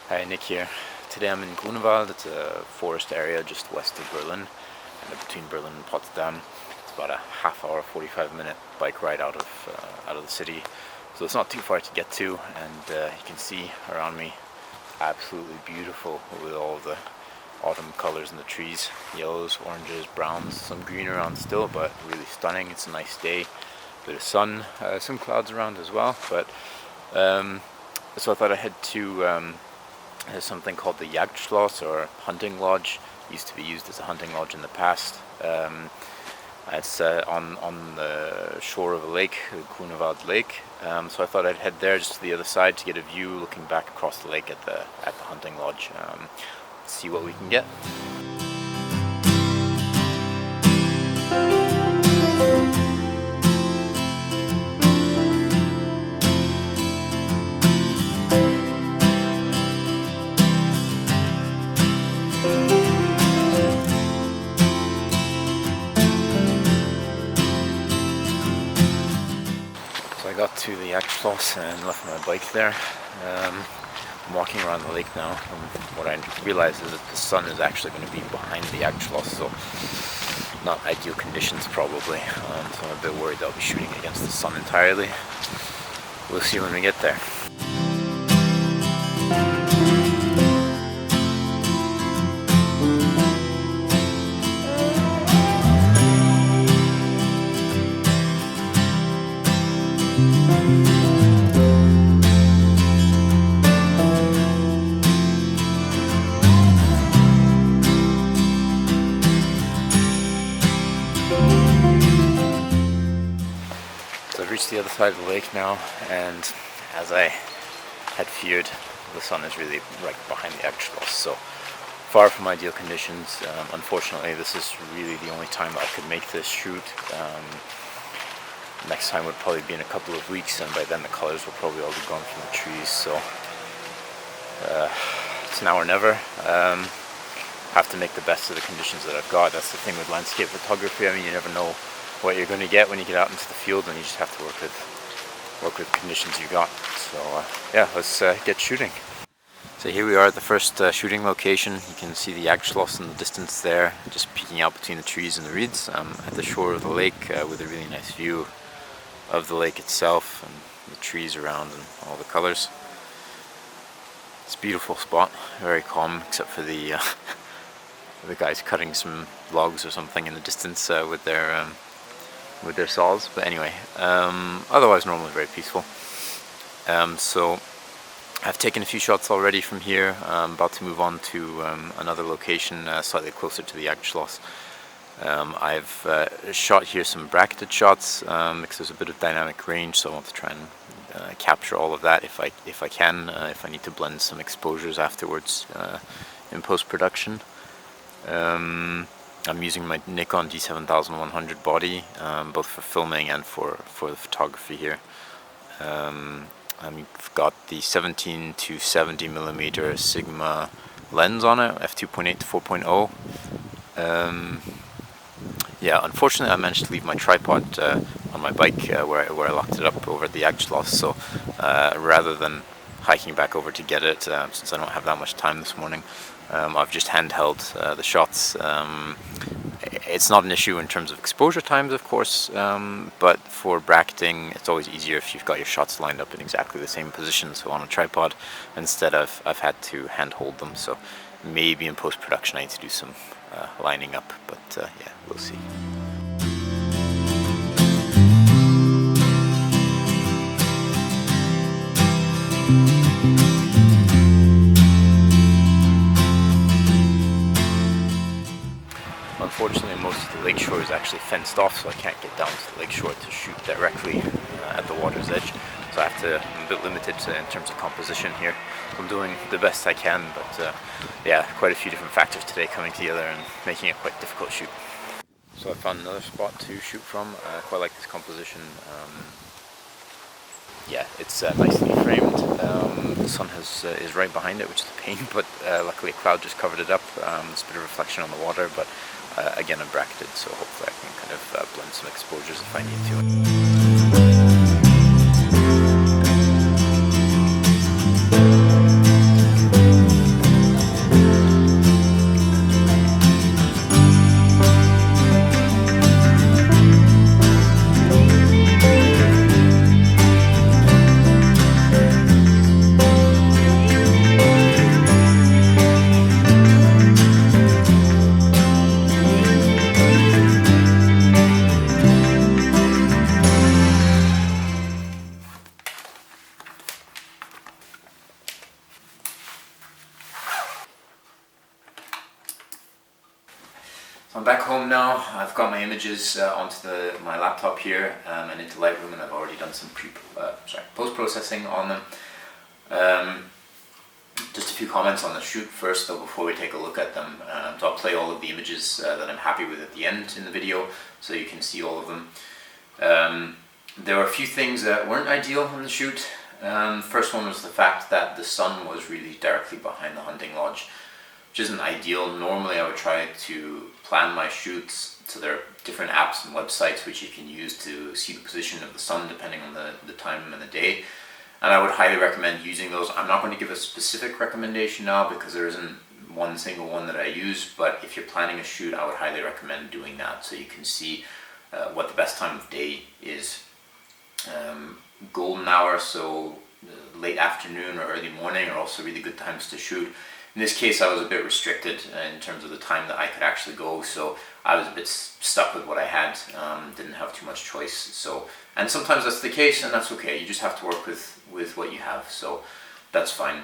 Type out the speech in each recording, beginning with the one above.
Hi, Nick here. Today I'm in Grunewald. It's a forest area just west of Berlin, and between Berlin and Potsdam. It's about a half hour, 45-minute bike ride out of the city. So it's not too far to get to, and you can see around me, absolutely beautiful with all the autumn colors in the trees. Yellows, oranges, browns, some green around still, but really stunning. It's a nice day. A bit of sun, some clouds around as well, but so I thought I'd head to there's something called the Jagdschloss, or hunting lodge. It used to be used as a hunting lodge in the past. It's on the shore of a lake, the Grunewald Lake. So I thought I'd head there just to the other side to get a view looking back across the lake at the hunting lodge. See what we can get. I got to the Jagdschloss and left my bike there. I'm walking around the lake now, and what I realized is that the sun is actually going to be behind the Jagdschloss, so not ideal conditions probably. So I'm a bit worried I'll be shooting against the sun entirely. We'll see when we get there. I've reached the other side of the lake now, and as I had feared, the sun is really right behind the Jagdschloss, so far from ideal conditions. Unfortunately, this is really the only time that I could make this shoot. Next time would probably be in a couple of weeks, and by then the colors will probably all be gone from the trees, so it's now or never. Have to make the best of the conditions that I've got. That's the thing with landscape photography. I mean, you never know what you're going to get when you get out into the field, and you just have to work with conditions you got. So yeah, let's get shooting. So here we are at the first shooting location. You can see the Jagdschloss in the distance there, just peeking out between the trees and the reeds. At the shore of the lake with a really nice view of the lake itself and the trees around and all the colors. It's a beautiful spot, very calm, except for the guys cutting some logs or something in the distance with their saws. But anyway, otherwise normally very peaceful. So I've taken a few shots already from here. I'm about to move on to another location slightly closer to the Jagdschloss. I've shot here some bracketed shots because there's a bit of dynamic range, so I want to try and capture all of that if I can. If I need to blend some exposures afterwards in post-production. I'm using my Nikon D7100 body, both for filming and for the photography here. I've got the 17 to 70 millimeter Sigma lens on it, f2.8 to 4.0. Yeah, unfortunately I managed to leave my tripod on my bike where I locked it up over at the Jagdschloss, so rather than hiking back over to get it, since I don't have that much time this morning, I've just handheld the shots. It's not an issue in terms of exposure times, of course, but for bracketing it's always easier if you've got your shots lined up in exactly the same position. So on a tripod, instead I've had to handhold them, so maybe in post-production I need to do some lining up, but yeah, we'll see. Unfortunately, most of the lakeshore is actually fenced off, so I can't get down to the lakeshore to shoot directly at the water's edge. So I'm a bit limited in terms of composition here. I'm doing the best I can, but yeah, quite a few different factors today coming together and making it quite a difficult shoot. So I found another spot to shoot from. I quite like this composition. Yeah, it's nicely framed. The sun is right behind it, which is a pain, but luckily a cloud just covered it up. There's a bit of reflection on the water, but again, I'm bracketed, so hopefully I can kind of blend some exposures if I need to. I'm back home now. I've got my images onto my laptop here and into Lightroom, and I've already done some post-processing on them. Just a few comments on the shoot first though before we take a look at them. So I'll play all of the images that I'm happy with at the end in the video so you can see all of them. There were a few things that weren't ideal in the shoot. First one was the fact that the sun was really directly behind the hunting lodge, which isn't ideal. Normally I would try to plan my shoots, so there are different apps and websites which you can use to see the position of the sun depending on the time and the day, and I would highly recommend using those. I'm not going to give a specific recommendation now because there isn't one single one that I use, but if you're planning a shoot I would highly recommend doing that so you can see what the best time of day is. Golden hour, so late afternoon or early morning are also really good times to shoot. In this case I was a bit restricted in terms of the time that I could actually go, so I was a bit stuck with what I had, didn't have too much choice. So, and sometimes that's the case and that's okay, you just have to work with what you have, so that's fine.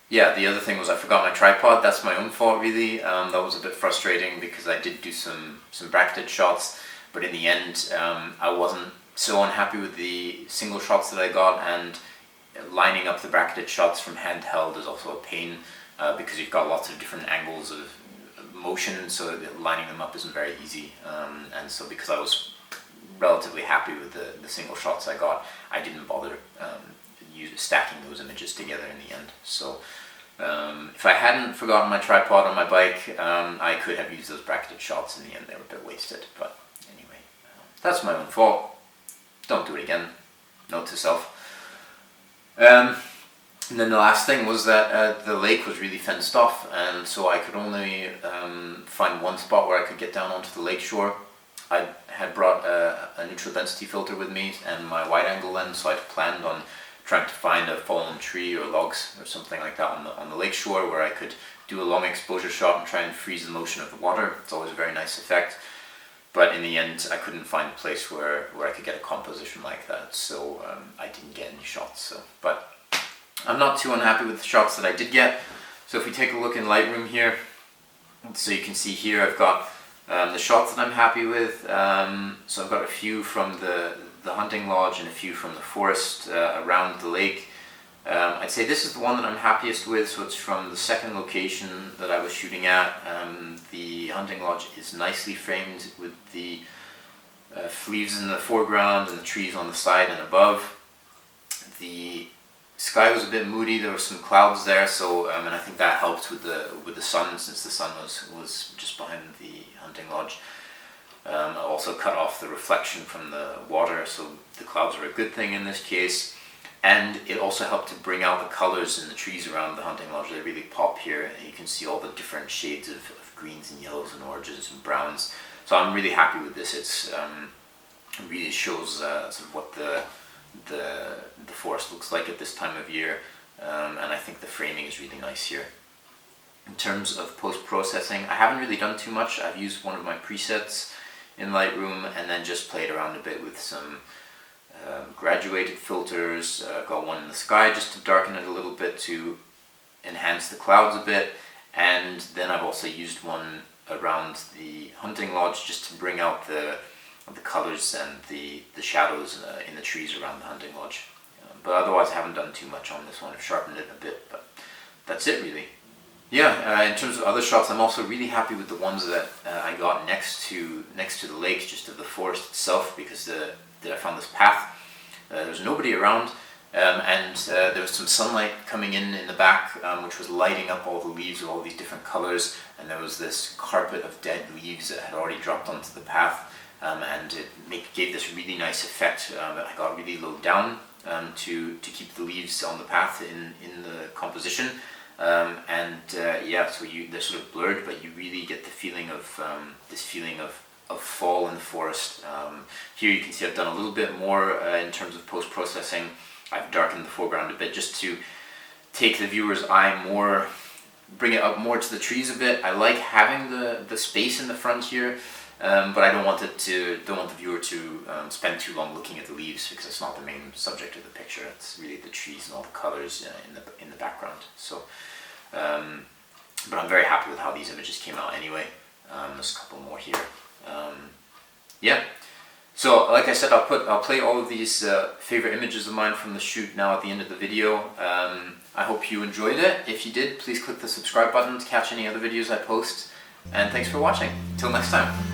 Yeah, the other thing was I forgot my tripod. That's my own fault really. That was a bit frustrating because I did do some bracketed shots, but in the end I wasn't so unhappy with the single shots that I got, and lining up the bracketed shots from handheld is also a pain because you've got lots of different angles of motion, so lining them up isn't very easy. And so because I was relatively happy with the single shots I got, I didn't bother stacking those images together in the end. So if I hadn't forgotten my tripod on my bike, I could have used those bracketed shots. In the end they were a bit wasted, but anyway, that's my own fault. Don't do it again. Note to self. And then the last thing was that the lake was really fenced off, and so I could only find one spot where I could get down onto the lake shore. I had brought a neutral density filter with me and my wide angle lens, so I'd planned on trying to find a fallen tree or logs or something like that on the lake shore where I could do a long exposure shot and try and freeze the motion of the water. It's always a very nice effect. But in the end, I couldn't find a place where I could get a composition like that, so I didn't get any shots. So, but I'm not too unhappy with the shots that I did get. So if we take a look in Lightroom here, so you can see here I've got the shots that I'm happy with. So I've got a few from the hunting lodge and a few from the forest around the lake. I'd say this is the one that I'm happiest with, so it's from the second location that I was shooting at. The hunting lodge is nicely framed with the leaves in the foreground and the trees on the side and above. The sky was a bit moody, there were some clouds there, so and I think that helped with the sun, since the sun was just behind the hunting lodge. I also cut off the reflection from the water, so the clouds were a good thing in this case. And it also helped to bring out the colors in the trees around the hunting lodge. They really pop here, and you can see all the different shades of greens and yellows and oranges and browns. So I'm really happy with this. It really shows sort of what the forest looks like at this time of year, and I think the framing is really nice here. In terms of post-processing, I haven't really done too much. I've used one of my presets in Lightroom and then just played around a bit with some graduated filters. Got one in the sky just to darken it a little bit to enhance the clouds a bit, and then I've also used one around the hunting lodge just to bring out the colors and the shadows in the trees around the hunting lodge. But otherwise I haven't done too much on this one. I've sharpened it a bit, but that's it really. Yeah, in terms of other shots, I'm also really happy with the ones that I got next to the lake, just of the forest itself, because I found this path. There was nobody around, and there was some sunlight coming in the back, which was lighting up all the leaves of all these different colors, and there was this carpet of dead leaves that had already dropped onto the path, and it gave this really nice effect. I got really low down to keep the leaves on the path in the composition. Yeah, so they're sort of blurred, but you really get the feeling of this feeling of fall in the forest. Here you can see I've done a little bit more in terms of post-processing. I've darkened the foreground a bit just to take the viewer's eye more, bring it up more to the trees a bit. I like having the space in the front here, but I don't want the viewer to spend too long looking at the leaves, because it's not the main subject of the picture. It's really the trees and all the colors in the background. So, but I'm very happy with how these images came out anyway. There's a couple more here. Yeah. So, like I said, I'll play all of these favorite images of mine from the shoot now at the end of the video. I hope you enjoyed it. If you did, please click the subscribe button to catch any other videos I post. And thanks for watching. Till next time.